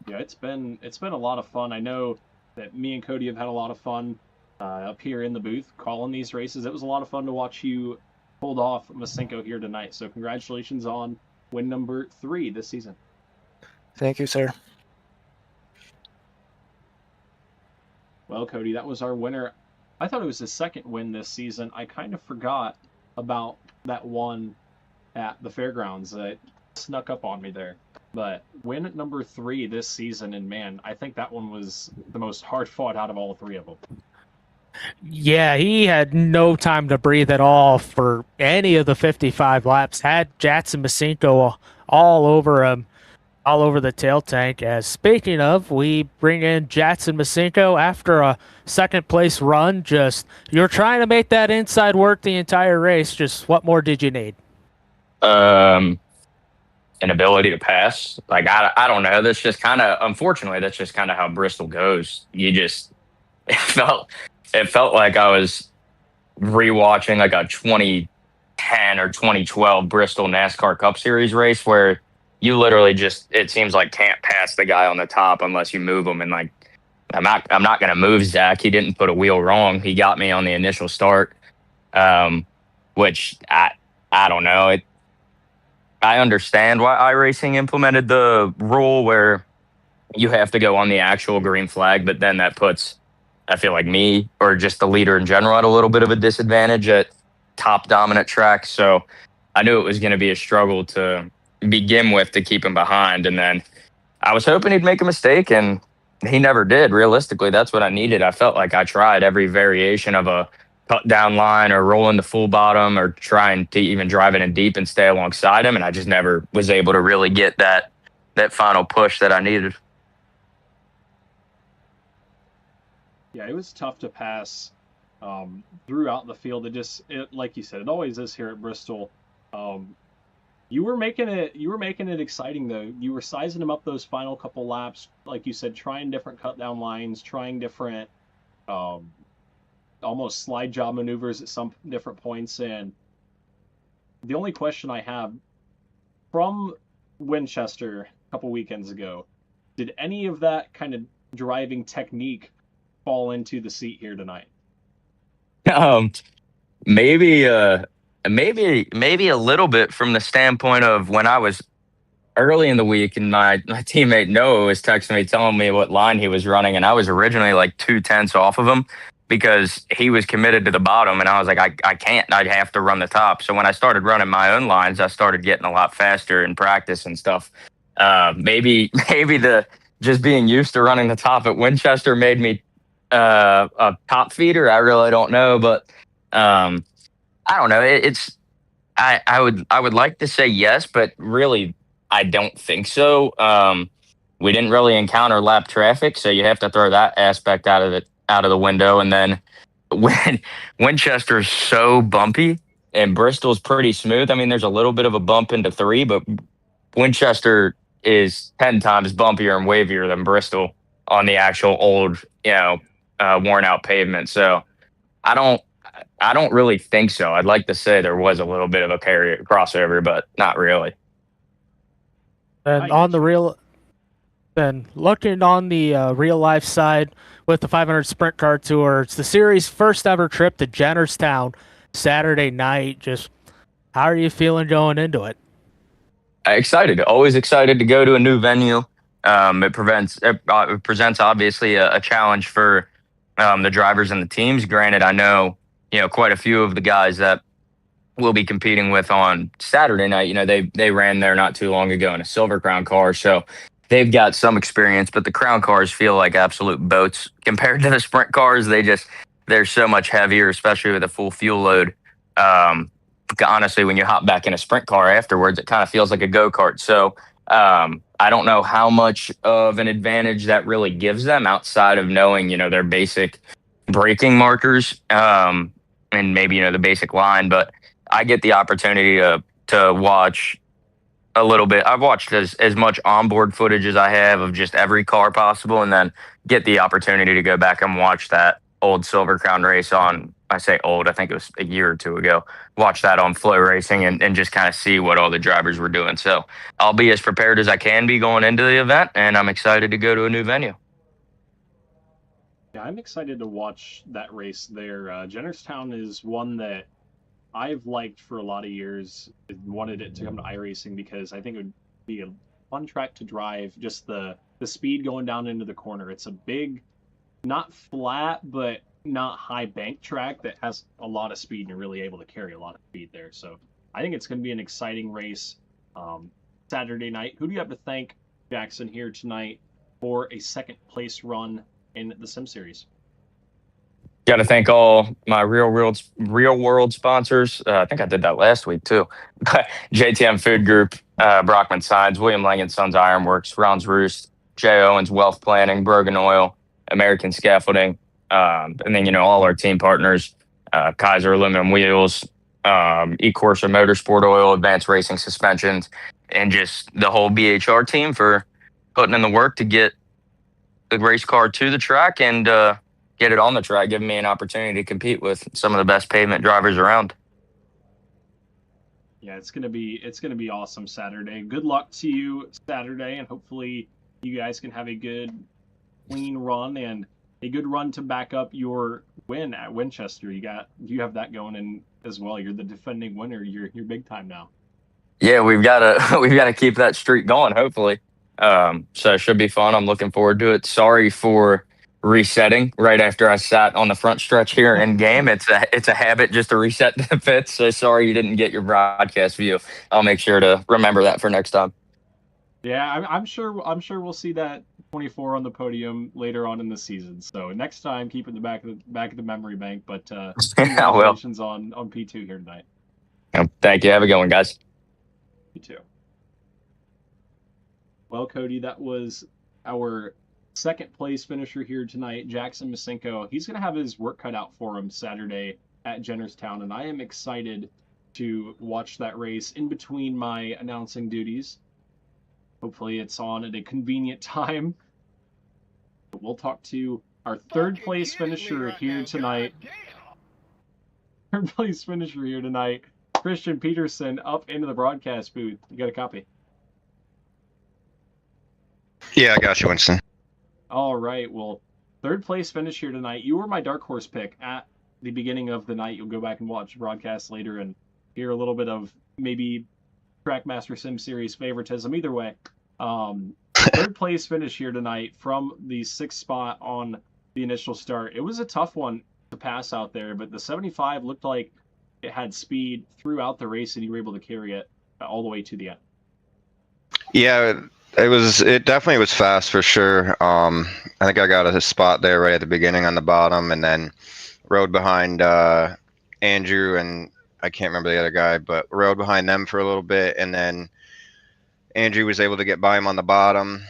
Yeah, it's been a lot of fun. I know that me and Cody have had a lot of fun up here in the booth calling these races. It was a lot of fun to watch you hold off Masenko here tonight. So congratulations on win number 3 this season. Thank you, sir. Well, Cody, that was our winner. I thought it was his second win this season. I kind of forgot about that one at the fairgrounds. It snuck up on me there. But win at number 3 this season, and man, I think that one was the most hard fought out of all 3 of them. Yeah, he had no time to breathe at all for any of the 55 laps. Had Jatson Masenko all over him, all over the tail tank. As speaking of, we bring in Jatson Masenko after a second place run. Just, you're trying to make that inside work the entire race. Just what more did you need? An ability to pass. Like, I don't know. That's just kind of, unfortunately, that's just kind of how Bristol goes. It felt like I was rewatching like a 2010 or 2012 Bristol NASCAR Cup Series race where you literally just, it seems like can't pass the guy on the top unless you move him. And like, I'm not going to move Zach. He didn't put a wheel wrong. He got me on the initial start, which I don't know. I understand why iRacing implemented the rule where you have to go on the actual green flag, but then that puts, I feel like, me or just the leader in general at a little bit of a disadvantage at top dominant tracks. So I knew it was going to be a struggle to begin with to keep him behind. And then I was hoping he'd make a mistake, and he never did. Realistically, that's what I needed. I felt like I tried every variation of a cut down line or rolling the full bottom or trying to even drive it in deep and stay alongside him. And I just never was able to really get that final push that I needed. Yeah, it was tough to pass throughout the field. Like you said, it always is here at Bristol. You were making it exciting though. You were sizing him up those final couple laps, like you said, trying different cut down lines, trying different almost slide job maneuvers at some different points. And the only question I have from Winchester a couple weekends ago, did any of that kind of driving technique fall into the seat here tonight? Maybe a little bit from the standpoint of when I was early in the week and my teammate Noah was texting me telling me what line he was running, and I was originally like 2/10 off of him because he was committed to the bottom, and I was like, I can't. I'd have to run the top. So when I started running my own lines, I started getting a lot faster in practice and stuff. Maybe the just being used to running the top at Winchester made me a top feeder. I really don't know, but I don't know. I would like to say yes, but really I don't think so. We didn't really encounter lap traffic, so you have to throw that aspect out of the window. And then when Winchester's so bumpy and Bristol's pretty smooth, I mean, there's a little bit of a bump into 3, but Winchester is 10 times bumpier and wavier than Bristol. on the actual old, worn out pavement. So I don't I don't really think so. I'd like to say there was a little bit of a carry crossover, but not really. And I on get the you. real, then looking on the real life side with the 500 Sprint Car Tour, it's the series' first ever trip to Jennerstown Saturday night. Just how are you feeling going into it? Excited, always excited to go to a new venue. It presents obviously a challenge for the drivers and the teams. Granted, I know quite a few of the guys that we'll be competing with on Saturday night. They ran there not too long ago in a Silver Crown car, so they've got some experience. But the Crown cars feel like absolute boats compared to the Sprint cars. They're so much heavier, especially with a full fuel load. Um, Honestly, when you hop back in a Sprint car afterwards, it kind of feels like a go kart. So I don't know how much of an advantage that really gives them outside of knowing their basic braking markers, and maybe the basic line, but I get the opportunity to watch a little bit. I've watched as much onboard footage as I have of just every car possible, and then get the opportunity to go back and watch that old Silver Crown race on. I say old, I think it was a year or two ago. Watch that on Flow Racing and just kind of see what all the drivers were doing. So I'll be as prepared as I can be going into the event, and I'm excited to go to a new venue. Yeah, I'm excited to watch that race there. Jennerstown is one that I've liked for a lot of years. I wanted it to come to iRacing because I think it would be a fun track to drive. Just the speed going down into the corner. It's a big, not flat, but not high bank track that has a lot of speed and you're really able to carry a lot of speed there. So I think it's going to be an exciting race Saturday night. Who do you have to thank, Jackson, here tonight for a second place run in the Sim Series? Got to thank all my real world sponsors. I think I did that last week too. JTM Food Group, Brockman Signs, William Lang and Sons Ironworks, Rounds Roost, J Owens Wealth Planning, Brogan Oil, American Scaffolding, and then all our team partners, Kaiser Aluminum Wheels, eCourser Motorsport Oil, Advanced Racing Suspensions, and just the whole BHR team for putting in the work to get the race car to the track and get it on the track, giving me an opportunity to compete with some of the best pavement drivers around. Yeah, it's gonna be awesome Saturday. Good luck to you Saturday, and hopefully you guys can have a good, clean run and a good run to back up your win at Winchester. You have that going in as well. You're the defending winner. You're big time now. Yeah, we've got to we've got to keep that streak going. Hopefully, so it should be fun. I'm looking forward to it. Sorry for resetting right after I sat on the front stretch here in game. It's a habit just to reset the pits. So sorry you didn't get your broadcast view. I'll make sure to remember that for next time. Yeah, I'm sure we'll see that 24 on the podium later on in the season. So next time, keep it in the back of the memory bank. But I will. congratulations on P2 here tonight. Thank you. Have a good one, guys. P2. Well, Cody, that was our second place finisher here tonight, Jackson Masenko. He's going to have his work cut out for him Saturday at Jennerstown, and I am excited to watch that race in between my announcing duties. Hopefully it's on at a convenient time. We'll talk to our third place finisher here tonight. Third place finisher here tonight, Christian Peterson, up into the broadcast booth. You got a copy? Yeah, I got you, Winston. All right. Well, third place finish here tonight. You were my dark horse pick at the beginning of the night. You'll go back and watch the broadcast later and hear a little bit of maybe Trackmaster Sim Series favoritism. Either way, third place finish here tonight from the sixth spot on the initial start. It was a tough one to pass out there, but the 75 looked like it had speed throughout the race, and you were able to carry it all the way to the end. Yeah, it definitely was fast for sure. I think I got a spot there right at the beginning on the bottom, and then rode behind Andrew and I can't remember the other guy, but rode behind them for a little bit, and then Andrew was able to get by him on the bottom,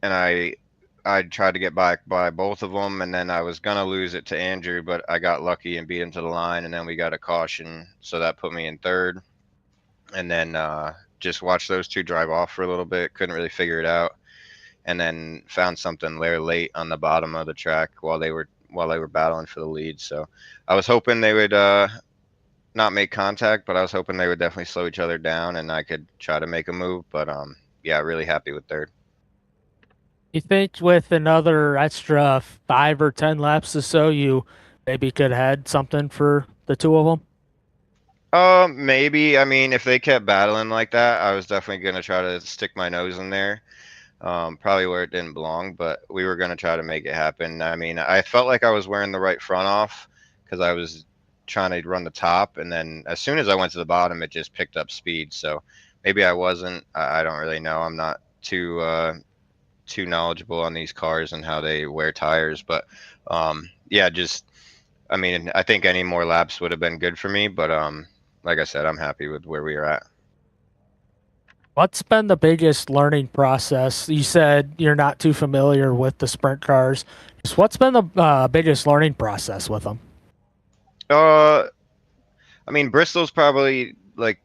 and I tried to get by both of them, and then I was gonna lose it to Andrew, but I got lucky and beat him to the line, and then we got a caution, so that put me in third, and then just watched those two drive off for a little bit. Couldn't really figure it out, and then found something there late on the bottom of the track while they were battling for the lead. So I was hoping they would not make contact, but I was hoping they would definitely slow each other down and I could try to make a move. But yeah, really happy with third. You think with another extra 5 or 10 laps or so, you maybe could had something for the two of them? Maybe. I mean, if they kept battling like that, I was definitely gonna try to stick my nose in there. Probably where it didn't belong, but we were gonna try to make it happen. I mean, I felt like I was wearing the right front off because I was trying to run the top, and then as soon as I went to the bottom, it just picked up speed. So maybe I wasn't. I don't really know. I'm not too knowledgeable on these cars and how they wear tires, but yeah, just I mean, I think any more laps would have been good for me, but like I said, I'm happy with where we are at. What's been the biggest learning process? You said you're not too familiar with the sprint cars. Just what's been the biggest learning process with them? Uh, I mean, Bristol's probably like,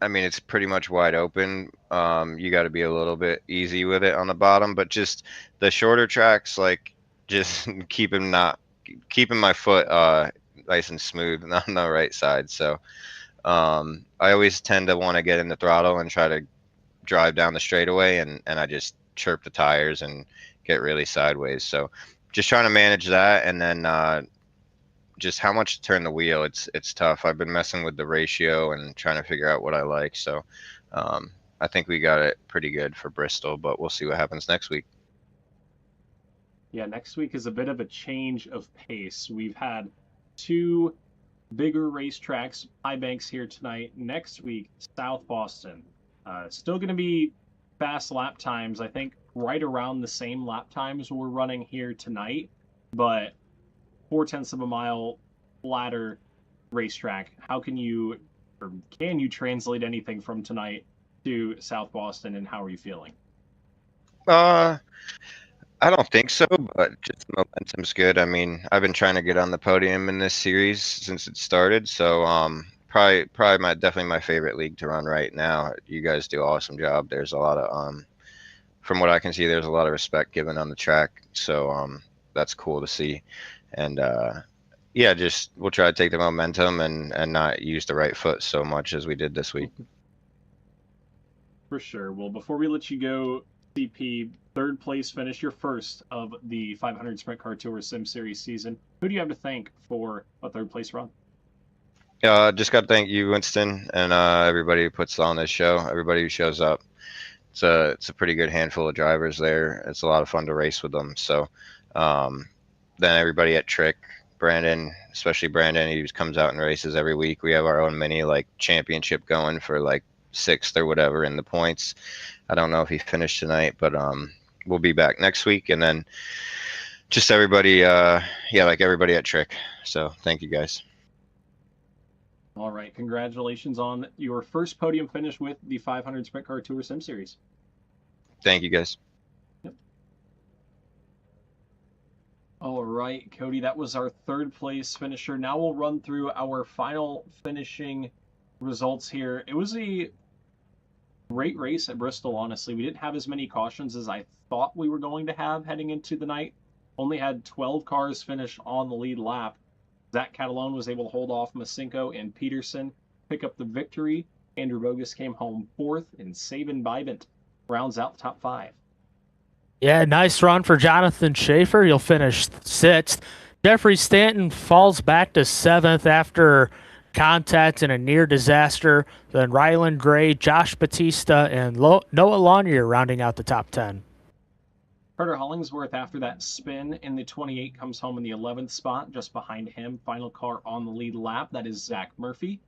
I mean, it's pretty much wide open. You got to be a little bit easy with it on the bottom, but just the shorter tracks, like just keeping my foot nice and smooth on the right side. So I always tend to want to get in the throttle and try to drive down the straightaway, and I just chirp the tires and get really sideways. So just trying to manage that, and then just how much to turn the wheel. It's tough. I've been messing with the ratio and trying to figure out what I like. So I think we got it pretty good for Bristol, but we'll see what happens next week. Yeah, next week is a bit of a change of pace. We've had 2 bigger racetracks, high banks here tonight. Next week, South Boston. Still going to be fast lap times. I think right around the same lap times we're running here tonight, but 0.4 of a mile flatter racetrack. How can you translate anything from tonight to South Boston, and how are you feeling? I don't think so, but just momentum's good. I mean, I've been trying to get on the podium in this series since it started, so probably definitely my favorite league to run right now. You guys do an awesome job. There's a lot of from what I can see, there's a lot of respect given on the track, so that's cool to see. And yeah, just we'll try to take the momentum and not use the right foot so much as we did this week. For sure. Well, before we let you go, CP, third place finish, your first of the 500 Sprint Car Tour Sim Series season. Who do you have to thank for a third place run? Just got to thank you, Winston, and everybody who puts on this show, everybody who shows up. It's a pretty good handful of drivers there. It's a lot of fun to race with them. So then everybody at Trick, Brandon, especially Brandon, he comes out and races every week. We have our own mini like championship going for like 6th or whatever in the points. I don't know if he finished tonight, but we'll be back next week. And then just everybody, yeah, like everybody at Trick. So thank you guys. All right, congratulations on your first podium finish with the 500 Sprint Car Tour Sim Series. Thank you guys. Yep. All right, Cody, that was our third place finisher. Now we'll run through our final finishing results here. It was a great race at Bristol, honestly. We didn't have as many cautions as I thought we were going to have heading into the night. Only had 12 cars finish on the lead lap. Zach Catalone was able to hold off Masinko and Peterson, pick up the victory. Andrew Bogus came home 4th, and Sabin Bybant rounds out the top 5. Yeah, nice run for Jonathan Schaefer. He'll finish 6th. Jeffrey Stanton falls back to 7th after contact in a near disaster. Then Ryland Gray, Josh Batista, and Noah Lanier rounding out the top 10. Carter Hollingsworth, after that spin in the 28, comes home in the 11th spot. Just behind him, final car on the lead lap, that is Zach Murphy.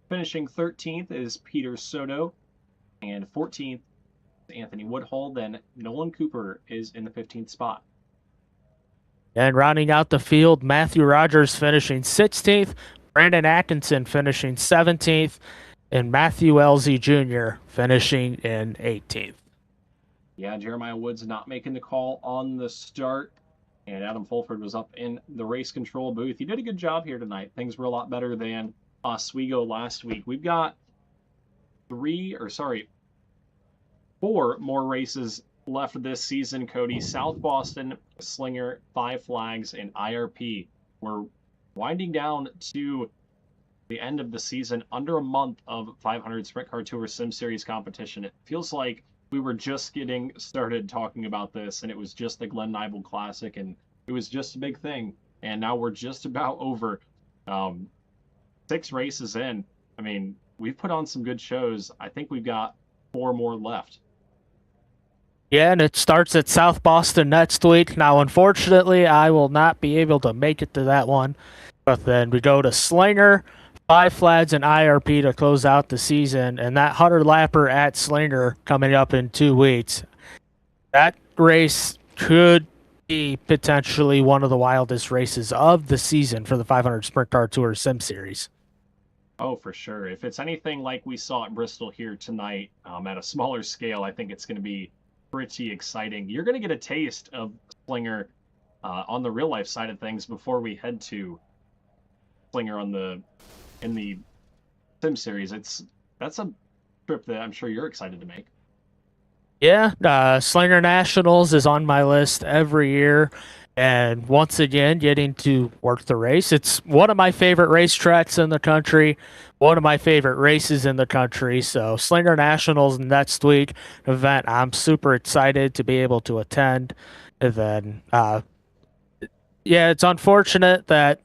Finishing 13th is Peter Soto, and 14th Anthony Woodhull. Then Nolan Cooper is in the 15th spot. And rounding out the field, Matthew Rogers finishing 16th, Brandon Atkinson finishing 17th, and Matthew Elzey Jr. finishing in 18th. Yeah, Jeremiah Woods not making the call on the start, and Adam Fulford was up in the race control booth. He did a good job here tonight. Things were a lot better than Oswego last week. We've got 4 more races left this season, Cody. South Boston, Slinger, Five Flags, and IRP. We're winding down to the end of the season, under a month of 500 Sprint Car Tour Sim Series competition. It feels like we were just getting started talking about this, and it was just the Glen Nibel Classic, and it was just a big thing. And now we're just about over. 6 races in. I mean, we've put on some good shows. I think we've got 4 more left. Yeah, and it starts at South Boston next week. Now, unfortunately, I will not be able to make it to that one. But then we go to Slinger, Five Flags, and IRP to close out the season. And that 100-lapper at Slinger coming up in 2 weeks. That race could be potentially one of the wildest races of the season for the 500 Sprint Car Tour Sim Series. Oh, for sure. If it's anything like we saw at Bristol here tonight, at a smaller scale, I think it's going to be pretty exciting. You're going to get a taste of Slinger on the real life side of things before we head to Slinger in the Sim Series. That's a trip that I'm sure you're excited to make. Yeah, Slinger Nationals is on my list every year. And once again, getting to work the race. It's one of my favorite racetracks in the country, one of my favorite races in the country. So Slinger Nationals next week event, I'm super excited to be able to attend. And then, yeah, it's unfortunate that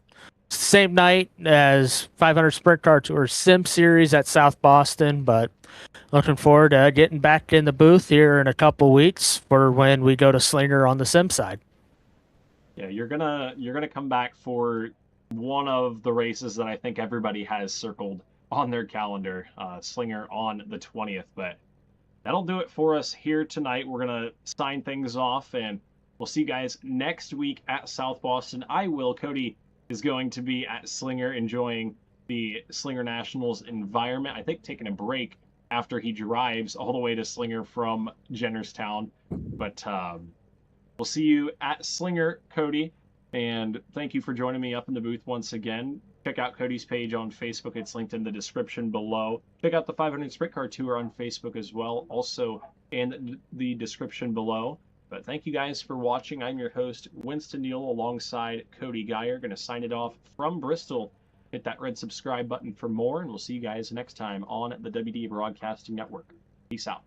same night as 500 Sprint Car Tour Sim Series at South Boston, but looking forward to getting back in the booth here in a couple weeks for when we go to Slinger on the Sim side. Yeah, you're gonna come back for one of the races that I think everybody has circled on their calendar, Slinger on the 20th. But that'll do it for us here tonight. We're gonna sign things off, and we'll see you guys next week at South Boston. Cody is going to be at Slinger enjoying the Slinger Nationals environment. I think taking a break after he drives all the way to Slinger from Jennerstown. But we'll see you at Slinger, Cody. And thank you for joining me up in the booth once again. Check out Cody's page on Facebook. It's linked in the description below. Check out the 500 Sprint Car Tour on Facebook as well, also in the description below. But thank you guys for watching. I'm your host, Winston Neal, alongside Cody Geyer. Going to sign it off from Bristol. Hit that red subscribe button for more, and we'll see you guys next time on the WD Broadcasting Network. Peace out.